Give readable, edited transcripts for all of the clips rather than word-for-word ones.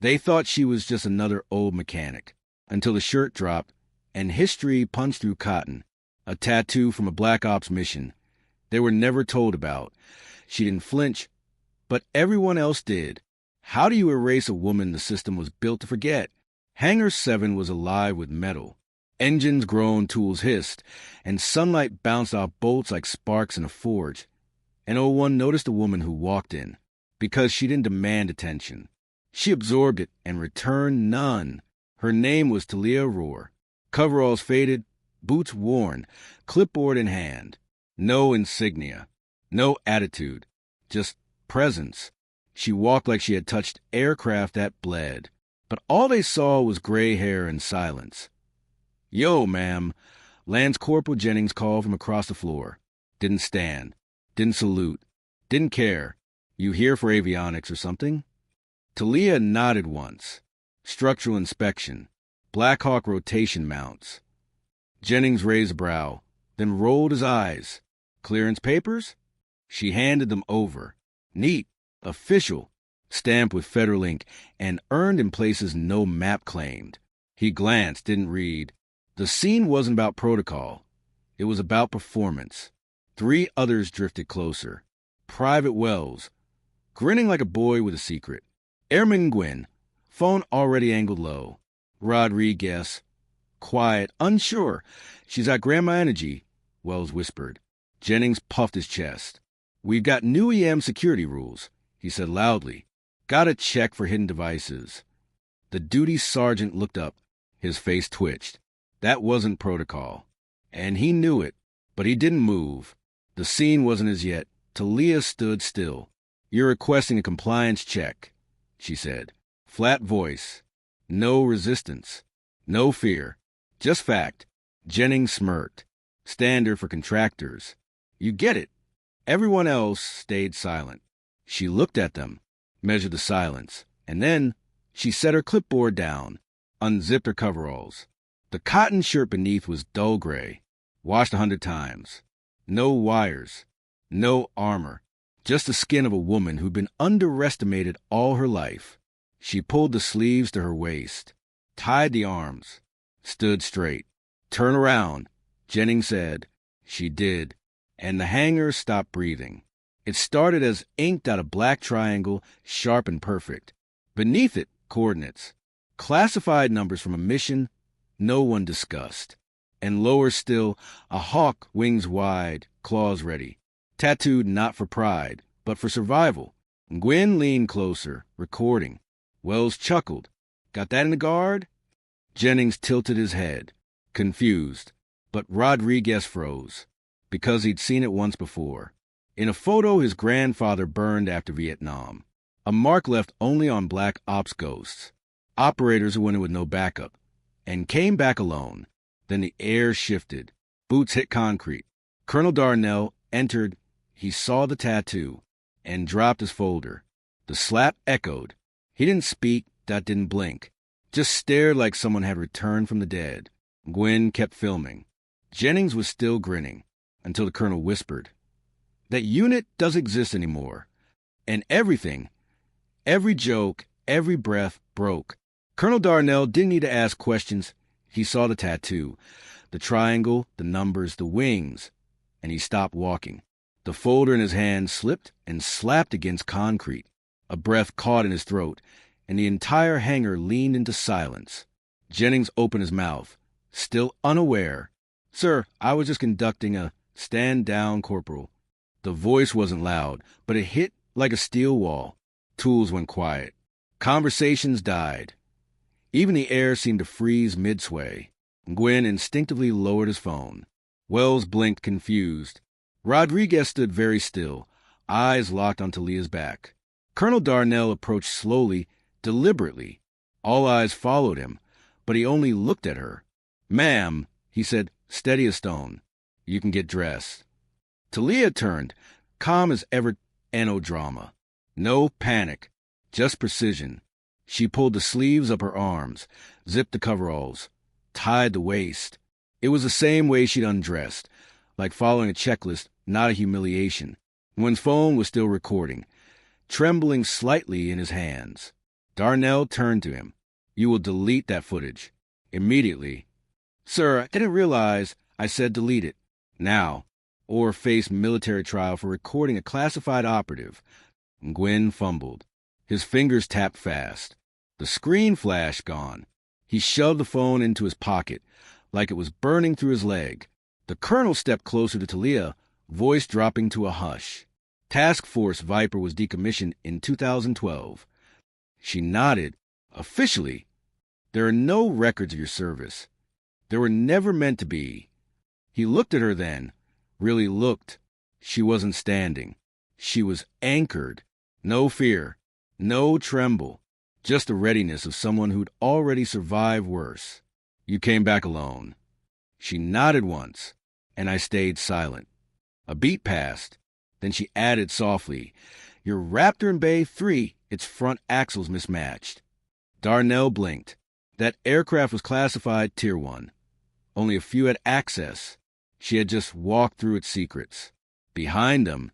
They thought she was just another old mechanic, until the shirt dropped and history punched through cotton, a tattoo from a Black Ops mission they were never told about. She didn't flinch, but everyone else did. How do you erase a woman the system was built to forget? Hangar 7 was alive with metal. Engines groaned, tools hissed, and sunlight bounced off bolts like sparks in a forge. And no one noticed the woman who walked in, because she didn't demand attention. She absorbed it and returned none. Her name was Thalia Ror. Coveralls faded, boots worn, clipboard in hand. No insignia, no attitude, just presence. She walked like she had touched aircraft that bled. But all they saw was gray hair and silence. "Yo, ma'am," Lance Corporal Jennings called from across the floor. Didn't stand, didn't salute, didn't care. "You here for avionics or something?" Thalia nodded once. Structural inspection, Black Hawk rotation mounts. Jennings raised a brow, then rolled his eyes. "Clearance papers?" She handed them over. Neat, official, stamped with federal ink, and earned in places no map claimed. He glanced, didn't read. The scene wasn't about protocol. It was about performance. 3 others drifted closer. Private Wells, grinning like a boy with a secret. Airman Gwynn, phone already angled low. Rodriguez, quiet, unsure. "She's at Grandma Energy," Wells whispered. Jennings puffed his chest. "We've got new EM security rules," he said loudly. "Gotta check for hidden devices." The duty sergeant looked up. His face twitched. That wasn't protocol. And he knew it, but he didn't move. The scene wasn't as yet. Thalia stood still. "You're requesting a compliance check," she said. Flat voice. No resistance. No fear. Just fact. Jennings smirked. Standard for contractors. "You get it." Everyone else stayed silent. She looked at them, measured the silence, and then she set her clipboard down, unzipped her coveralls. The cotton shirt beneath was dull gray, washed 100 times. No wires, no armor, just the skin of a woman who'd been underestimated all her life. She pulled the sleeves to her waist, tied the arms, stood straight. "Turn around," Jennings said. She did, and the hangar stopped breathing. It started as inked out a black triangle, sharp and perfect. Beneath it, coordinates. Classified numbers from a mission no one discussed. And lower still, a hawk, wings wide, claws ready. Tattooed not for pride, but for survival. Gwynn leaned closer, recording. Wells chuckled. "Got that in the guard?" Jennings tilted his head, confused. But Rodriguez froze, because he'd seen it once before. In a photo his grandfather burned after Vietnam. A mark left only on Black Ops ghosts. Operators who went in with no backup, and came back alone. Then the air shifted. Boots hit concrete. Colonel Darnell entered. He saw the tattoo, and dropped his folder. The slap echoed. He didn't speak, didn't blink. Just stared like someone had returned from the dead. Gwynn kept filming. Jennings was still grinning, until the colonel whispered, "That unit doesn't exist anymore. And everything, every joke, every breath broke." Colonel Darnell didn't need to ask questions. He saw the tattoo, the triangle, the numbers, the wings, and he stopped walking. The folder in his hand slipped and slapped against concrete. A breath caught in his throat, and the entire hangar leaned into silence. Jennings opened his mouth, still unaware. "Sir, I was just conducting a stand down, Corporal." The voice wasn't loud, but it hit like a steel wall. Tools went quiet. Conversations died. Even the air seemed to freeze mid-sway. Gwynn instinctively lowered his phone. Wells blinked, confused. Rodriguez stood very still, eyes locked on Thalia's back. Colonel Darnell approached slowly, deliberately. All eyes followed him, but he only looked at her. "Ma'am," he said, steady as stone. "You can get dressed." Thalia turned, calm as ever, no drama. No panic, just precision. She pulled the sleeves up her arms, zipped the coveralls, tied the waist. It was the same way she'd undressed, like following a checklist, not a humiliation. Gwen's phone was still recording, trembling slightly in his hands. Darnell turned to him. You will delete that footage. Immediately. Sir, I didn't realize I said delete it. Now. Or face military trial for recording a classified operative. Gwyn fumbled. His fingers tapped fast. The screen flash gone. He shoved the phone into his pocket, like it was burning through his leg. The colonel stepped closer to Thalia, voice dropping to a hush. Task Force Viper was decommissioned in 2012. She nodded. Officially, there are no records of your service. There were never meant to be. He looked at her then, really looked. She wasn't standing. She was anchored. No fear, no tremble, just the readiness of someone who'd already survived worse. You came back alone. She nodded once, and I stayed silent. A beat passed. Then she added softly, Your Raptor in Bay 3, its front axles mismatched. Darnell blinked. That aircraft was classified Tier 1. Only a few had access. She had just walked through its secrets. Behind them,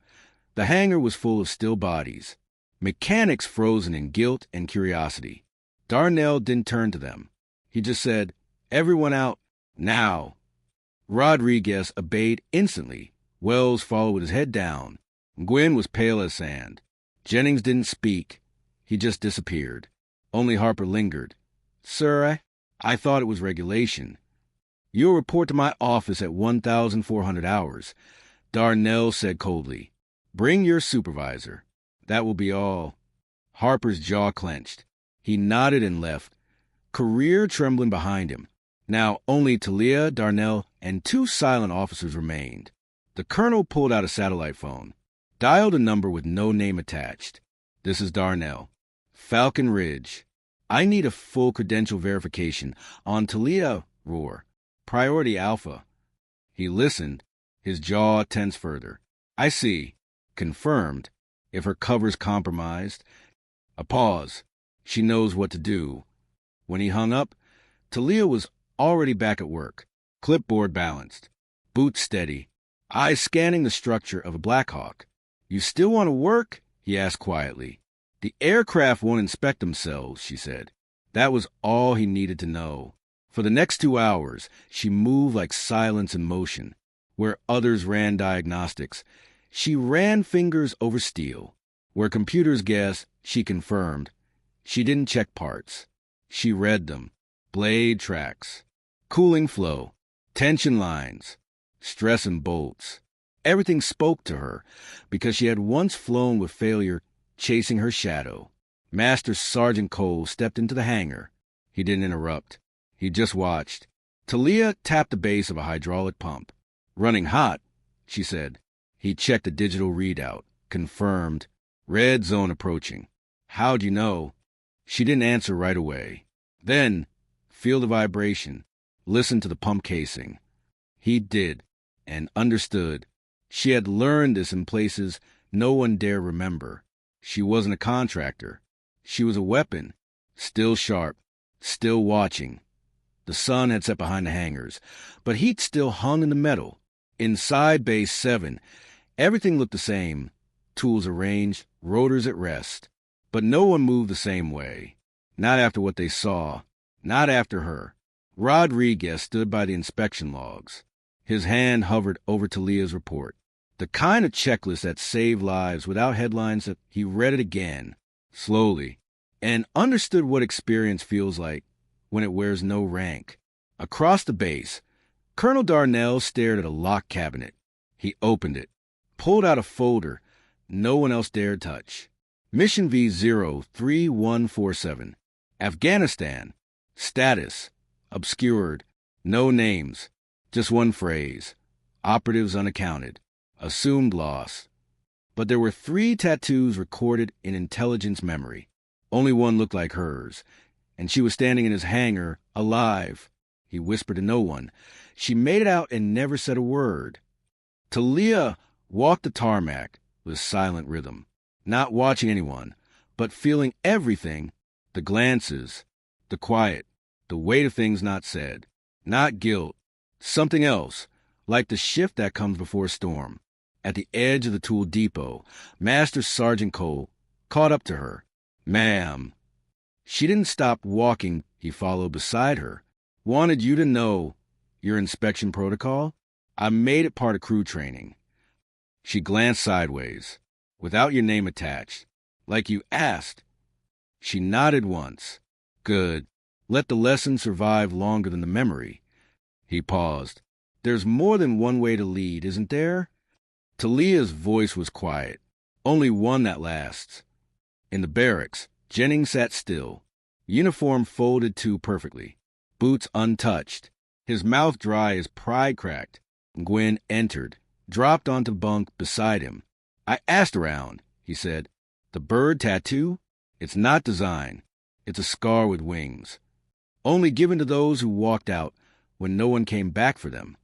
the hangar was full of still bodies. Mechanics frozen in guilt and curiosity. Darnell didn't turn to them. He just said, Everyone out, now. Rodriguez obeyed instantly. Wells followed with his head down. Gwyn was pale as sand. Jennings didn't speak. He just disappeared. Only Harper lingered. Sir, I thought it was regulation. You'll report to my office at 1,400 hours. Darnell said coldly. Bring your supervisor. That will be all. Harper's jaw clenched. He nodded and left, career trembling behind him. Now only Thalia, Darnell, and 2 silent officers remained. The colonel pulled out a satellite phone, dialed a number with no name attached. This is Darnell. Falcon Ridge. I need a full credential verification on Thalia Ror. Priority Alpha. He listened, his jaw tense further. I see. Confirmed. If her cover's compromised. A pause. She knows what to do. When he hung up, Thalia was already back at work. Clipboard balanced. Boots steady. Eyes scanning the structure of a Black Hawk. You still want to work? He asked quietly. The aircraft won't inspect themselves, she said. That was all he needed to know. For the next 2 hours, she moved like silence in motion. Where others ran diagnostics, she ran fingers over steel. Where computers guessed, she confirmed. She didn't check parts. She read them. Blade tracks. Cooling flow. Tension lines. Stress and bolts. Everything spoke to her because she had once flown with failure chasing her shadow. Master Sergeant Cole stepped into the hangar. He didn't interrupt. He just watched. Thalia tapped the base of a hydraulic pump. Running hot, she said. He checked the digital readout. Confirmed. Red zone approaching. How'd you know? She didn't answer right away. Then, feel the vibration. Listen to the pump casing. He did, and understood. She had learned this in places no one dare remember. She wasn't a contractor. She was a weapon. Still sharp. Still watching. The sun had set behind the hangars, but heat still hung in the metal. Inside Base 7, everything looked the same. Tools arranged, rotors at rest. But no one moved the same way. Not after what they saw. Not after her. Rodriguez stood by the inspection logs. His hand hovered over Thalia's report. The kind of checklist that saved lives without headlines. That he read it again, slowly, and understood what experience feels like when it wears no rank. Across the base, Colonel Darnell stared at a locked cabinet. He opened it, pulled out a folder no one else dared touch. Mission V03147. Afghanistan. Status. Obscured. No names. Just one phrase. Operatives unaccounted. Assumed loss. But there were 3 tattoos recorded in intelligence memory. Only one looked like hers, and she was standing in his hangar, alive. He whispered to no one. She made it out and never said a word. Thalia walked the tarmac with silent rhythm, not watching anyone, but feeling everything, the glances, the quiet, the weight of things not said, not guilt, something else, like the shift that comes before a storm. At the edge of the tool depot, Master Sergeant Cole caught up to her. Ma'am. She didn't stop walking. He followed beside her. Wanted you to know your inspection protocol? I made it part of crew training. She glanced sideways, without your name attached, like you asked. She nodded once. Good. Let the lesson survive longer than the memory. He paused. There's more than one way to lead, isn't there? Thalia's voice was quiet. Only one that lasts. In the barracks, Jennings sat still, uniform folded to perfectly, boots untouched, his mouth dry as pride cracked. Gwen entered, dropped onto the bunk beside him. I asked around, he said. The bird tattoo? It's not design. It's a scar with wings. Only given to those who walked out when no one came back for them.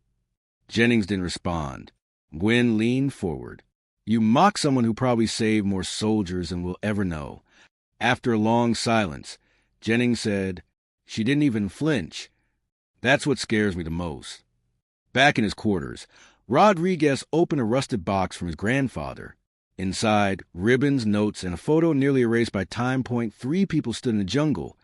Jennings didn't respond. Gwen leaned forward. You mock someone who probably saved more soldiers than we'll ever know. After a long silence, Jennings said, she didn't even flinch. That's what scares me the most. Back in his quarters, Rodriguez opened a rusted box from his grandfather. Inside, ribbons, notes, and a photo nearly erased by time point. 3 people stood in the jungle,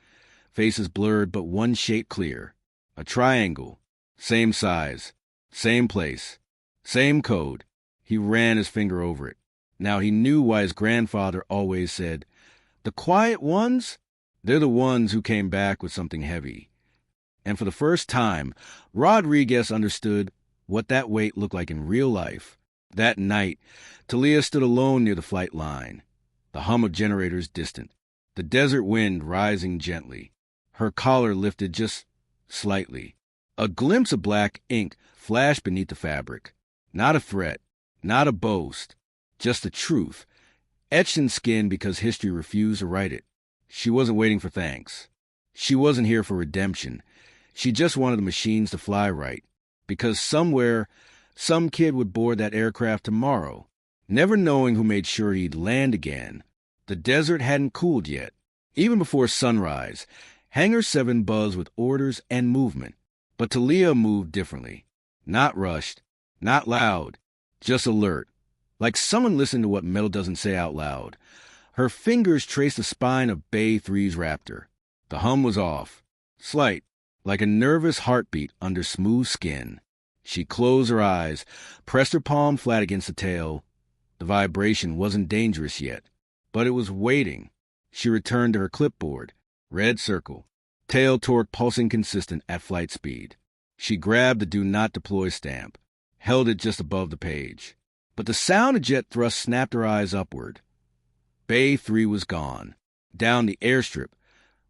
faces blurred but one shape clear. A triangle, same size, same place, same code. He ran his finger over it. Now he knew why his grandfather always said, the quiet ones? They're the ones who came back with something heavy. And for the first time, Rodriguez understood what that weight looked like in real life. That night, Thalia stood alone near the flight line, the hum of generators distant, the desert wind rising gently. Her collar lifted just slightly. A glimpse of black ink flashed beneath the fabric. Not a threat, not a boast, just the truth, etched in skin because history refused to write it. She wasn't waiting for thanks. She wasn't here for redemption. She just wanted the machines to fly right, because somewhere, some kid would board that aircraft tomorrow, never knowing who made sure he'd land again. The desert hadn't cooled yet. Even before sunrise, Hangar 7 buzzed with orders and movement. But Thalia moved differently. Not rushed, not loud, just alert, like someone listening to what metal doesn't say out loud. Her fingers traced the spine of Bay 3's Raptor. The hum was off, slight, like a nervous heartbeat under smooth skin. She closed her eyes, pressed her palm flat against the tail. The vibration wasn't dangerous yet, but it was waiting. She returned to her clipboard. Red circle. Tail torque pulsing consistent at flight speed. She grabbed the Do Not Deploy stamp, held it just above the page. But the sound of jet thrust snapped her eyes upward. Bay 3 was gone. Down the airstrip,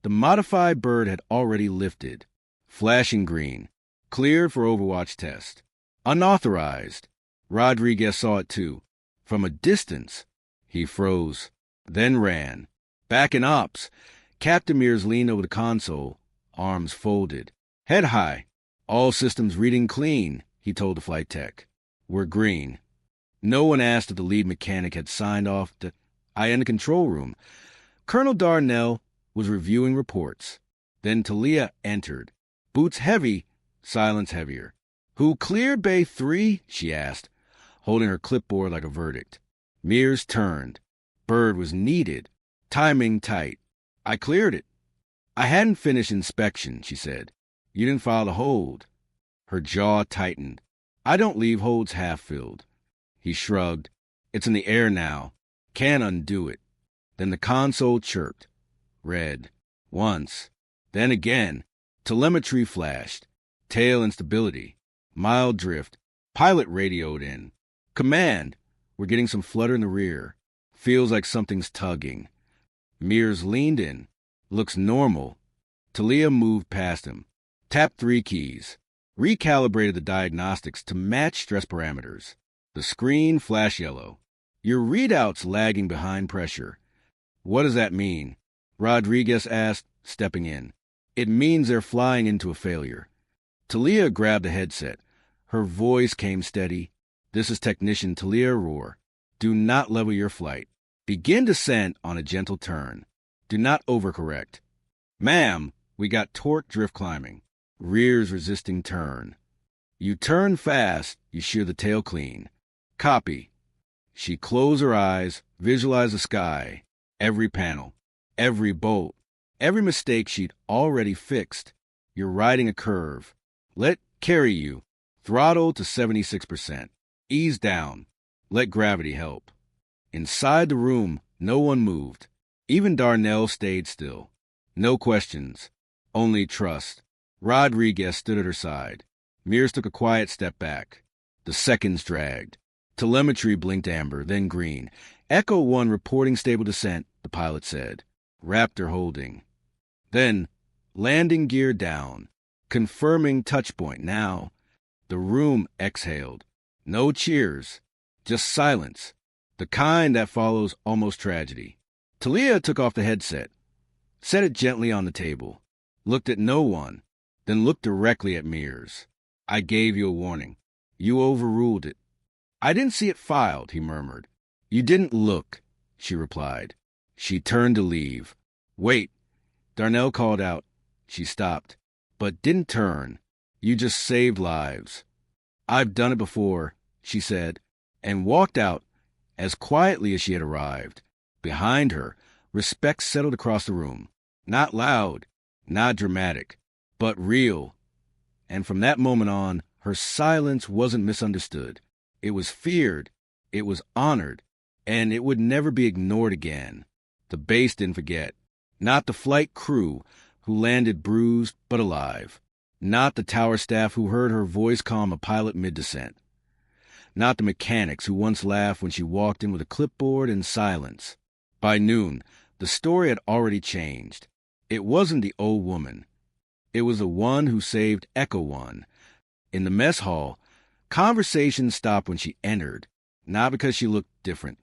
the modified bird had already lifted. Flashing green. Cleared for Overwatch test. Unauthorized. Rodriguez saw it too. From a distance. He froze. Then ran. Back in ops. Captain Mears leaned over the console, arms folded. Head high. All systems reading clean, he told the flight tech. We're green. No one asked if the lead mechanic had signed off. In the control room. Colonel Darnell was reviewing reports. Then Thalia entered. Boots heavy, silence heavier. Who cleared Bay 3? She asked, holding her clipboard like a verdict. Mears turned. Bird was needed. Timing tight. I cleared it. I hadn't finished inspection, she said. You didn't file the hold. Her jaw tightened. I don't leave holds half-filled. He shrugged. It's in the air now. Can't undo it. Then the console chirped. Red. Once. Then again. Telemetry flashed. Tail instability. Mild drift. Pilot radioed in. Command. We're getting some flutter in the rear. Feels like something's tugging. Mears leaned in. Looks normal. Thalia moved past him. Tapped 3 keys. Recalibrated the diagnostics to match stress parameters. The screen flashed yellow. Your readout's lagging behind pressure. What does that mean? Rodriguez asked, stepping in. It means they're flying into a failure. Thalia grabbed the headset. Her voice came steady. This is Technician Thalia Ror. Do not level your flight. Begin descent on a gentle turn. Do not overcorrect. Ma'am, we got torque drift climbing. Rears resisting turn. You turn fast, you shear the tail clean. Copy. She closed her eyes, visualized the sky. Every panel. Every bolt. Every mistake she'd already fixed. You're riding a curve. Let carry you. Throttle to 76%. Ease down. Let gravity help. Inside the room, no one moved. Even Darnell stayed still. No questions. Only trust. Rodriguez stood at her side. Mears took a quiet step back. The seconds dragged. Telemetry blinked amber, then green. Echo 1 reporting stable descent, the pilot said. Raptor holding. Then, landing gear down. Confirming touchpoint now. The room exhaled. No cheers. Just silence. The kind that follows almost tragedy. Thalia took off the headset. Set it gently on the table. Looked at no one. Then looked directly at Mears. I gave you a warning. You overruled it. I didn't see it filed, he murmured. You didn't look, she replied. She turned to leave. Wait, Darnell called out. She stopped, but didn't turn. You just saved lives. I've done it before, she said, and walked out as quietly as she had arrived. Behind her, respect settled across the room. Not loud, not dramatic, but real. And from that moment on, her silence wasn't misunderstood. It was feared, it was honored, and it would never be ignored again. The base didn't forget. Not the flight crew, who landed bruised but alive. Not the tower staff who heard her voice calm a pilot mid-descent. Not the mechanics who once laughed when she walked in with a clipboard and silence. By noon, the story had already changed. It wasn't the old woman. It was the one who saved Echo 1. In the mess hall, conversation stopped when she entered, not because she looked different,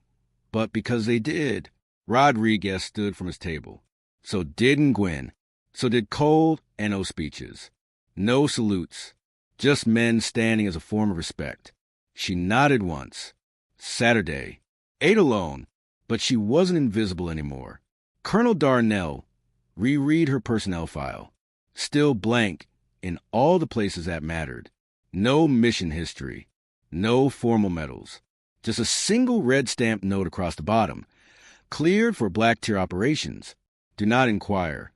but because they did. Rodriguez stood from his table. So did Nguyen. So did Cole, and no speeches. No salutes. Just men standing as a form of respect. She nodded once. Saturday. Ate alone, but she wasn't invisible anymore. Colonel Darnell, reread her personnel file. Still blank in all the places that mattered. No mission history. No formal medals. Just a single red stamped note across the bottom. Cleared for black tier operations. Do not inquire.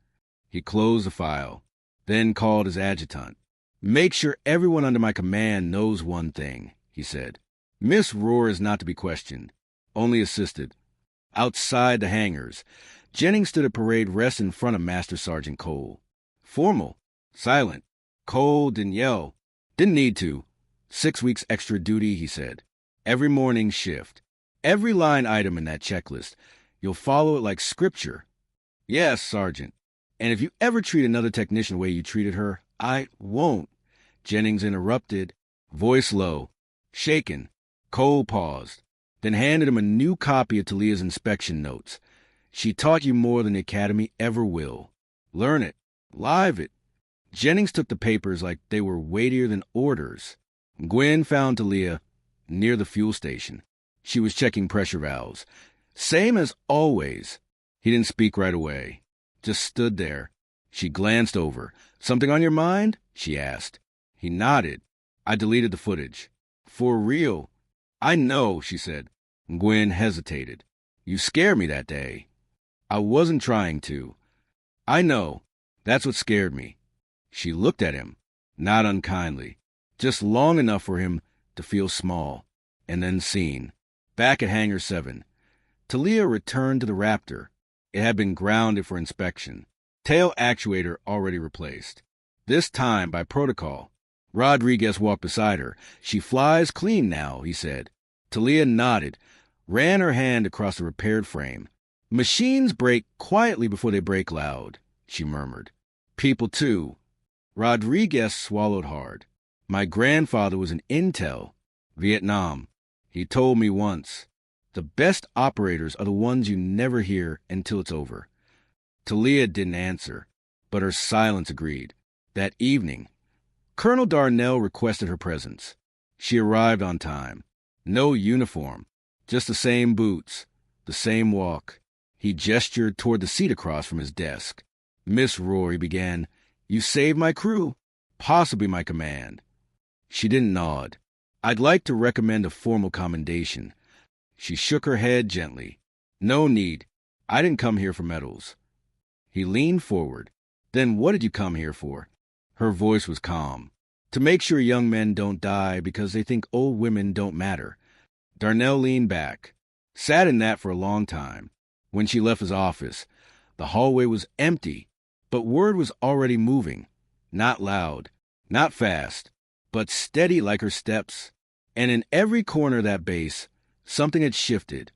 He closed the file, then called his adjutant. Make sure everyone under my command knows one thing, he said. Miss Ror is not to be questioned, only assisted. Outside the hangars, Jennings stood at parade rest in front of Master Sergeant Cole. Formal, silent. Cole didn't yell. Didn't need to. 6 weeks extra duty, he said. Every morning shift. Every line item in that checklist. You'll follow it like scripture. Yes, Sergeant. And if you ever treat another technician the way you treated her, I won't. Jennings interrupted, voice low, shaken. Cole paused, then handed him a new copy of Thalia's inspection notes. She taught you more than the Academy ever will. Learn it. Live it. Jennings took the papers like they were weightier than orders. Gwen found Thalia near the fuel station. She was checking pressure valves. Same as always. He didn't speak right away. Just stood there. She glanced over. Something on your mind? She asked. He nodded. I deleted the footage. For real? I know, she said. Gwen hesitated. You scared me that day. I wasn't trying to. I know. That's what scared me. She looked at him, not unkindly, just long enough for him to feel small, and then seen. Back at Hangar 7, Thalia returned to the Raptor. It had been grounded for inspection. Tail actuator already replaced. This time by protocol. Rodriguez walked beside her. She flies clean now, he said. Thalia nodded, ran her hand across the repaired frame. Machines break quietly before they break loud, she murmured. People, too. Rodriguez swallowed hard. My grandfather was in Intel, Vietnam. He told me once, the best operators are the ones you never hear until it's over. Thalia didn't answer, but her silence agreed. That evening, Colonel Darnell requested her presence. She arrived on time. No uniform, just the same boots, the same walk. He gestured toward the seat across from his desk. Miss Ror, he began, you saved my crew, possibly my command. She didn't nod. I'd like to recommend a formal commendation. She shook her head gently. No need. I didn't come here for medals. He leaned forward. Then what did you come here for? Her voice was calm. To make sure young men don't die because they think old women don't matter. Darnell leaned back. Sat in that for a long time. When she left his office, the hallway was empty, but word was already moving. Not loud, not fast, but steady like her steps. And in every corner of that base, something had shifted.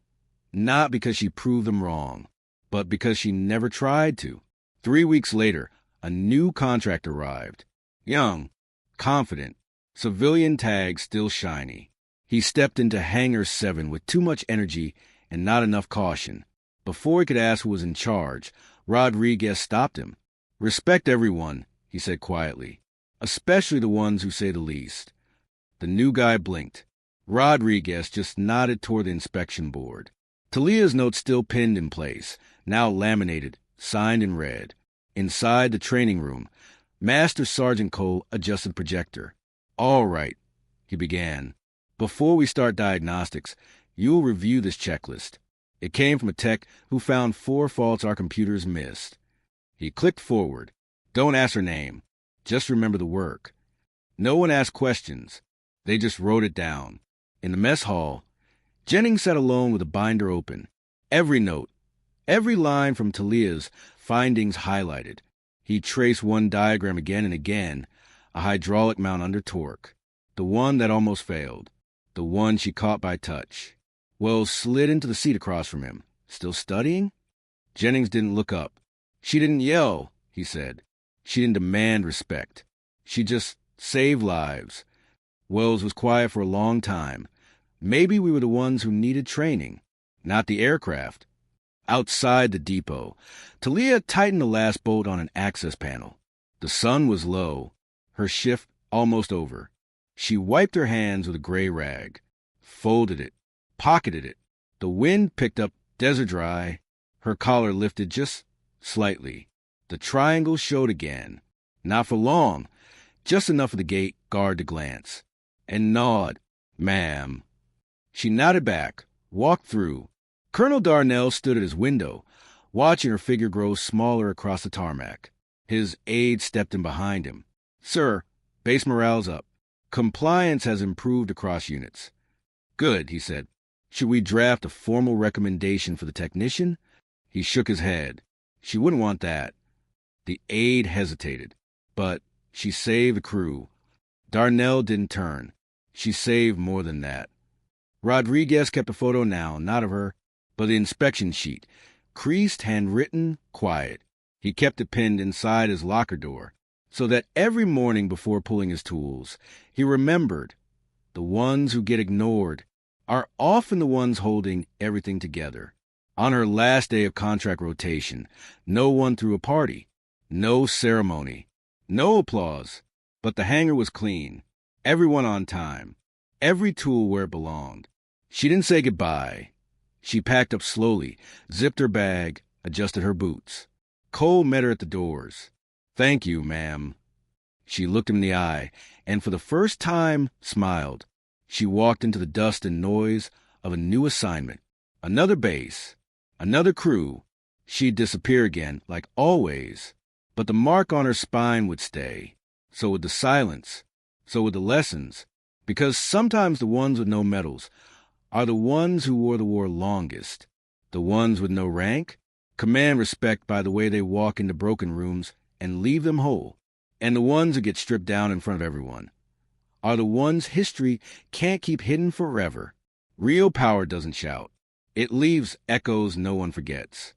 Not because she proved them wrong, but because she never tried to. 3 weeks later, a new contract arrived. Young, confident, civilian tag still shiny. He stepped into Hangar 7 with too much energy and not enough caution. Before he could ask who was in charge, Rodriguez stopped him. Respect everyone, he said quietly, especially the ones who say the least. The new guy blinked. Rodriguez just nodded toward the inspection board. Thalia's note still pinned in place, now laminated, signed in red. Inside the training room, Master Sergeant Cole adjusted the projector. All right, he began. Before we start diagnostics, you'll review this checklist. It came from a tech who found 4 faults our computers missed. He clicked forward. Don't ask her name. Just remember the work. No one asked questions. They just wrote it down. In the mess hall, Jennings sat alone with a binder open. Every note, every line from Thalia's findings highlighted. He traced one diagram again and again, a hydraulic mount under torque. The one that almost failed. The one she caught by touch. Wells slid into the seat across from him. Still studying? Jennings didn't look up. She didn't yell, he said. She didn't demand respect. She just saved lives. Wells was quiet for a long time. Maybe we were the ones who needed training, not the aircraft. Outside the depot, Thalia tightened the last bolt on an access panel. The sun was low, her shift almost over. She wiped her hands with a gray rag, folded it, pocketed it. The wind picked up desert dry. Her collar lifted just slightly. The triangle showed again. Not for long, just enough for the gate guard to glance. And nod, ma'am. She nodded back, walked through. Colonel Darnell stood at his window, watching her figure grow smaller across the tarmac. His aide stepped in behind him. Sir, base morale's up. Compliance has improved across units. Good, he said. Should we draft a formal recommendation for the technician? He shook his head. She wouldn't want that. The aide hesitated. But she saved the crew. Darnell didn't turn. She saved more than that. Rodriguez kept a photo now, not of her, but the inspection sheet. Creased, handwritten, quiet. He kept it pinned inside his locker door, so that every morning before pulling his tools, he remembered the ones who get ignored are often the ones holding everything together. On her last day of contract rotation, no one threw a party, no ceremony, no applause, but the hangar was clean, everyone on time, every tool where it belonged. She didn't say goodbye. She packed up slowly, zipped her bag, adjusted her boots. Cole met her at the doors. Thank you, ma'am. She looked him in the eye, and for the first time smiled. She walked into the dust and noise of a new assignment. Another base, another crew. She'd disappear again, like always. But the mark on her spine would stay. So would the silence. So would the lessons. Because sometimes the ones with no medals are the ones who wore the war longest. The ones with no rank command respect by the way they walk into broken rooms and leave them whole. And the ones who get stripped down in front of everyone are the ones history can't keep hidden forever. Real power doesn't shout. It leaves echoes no one forgets.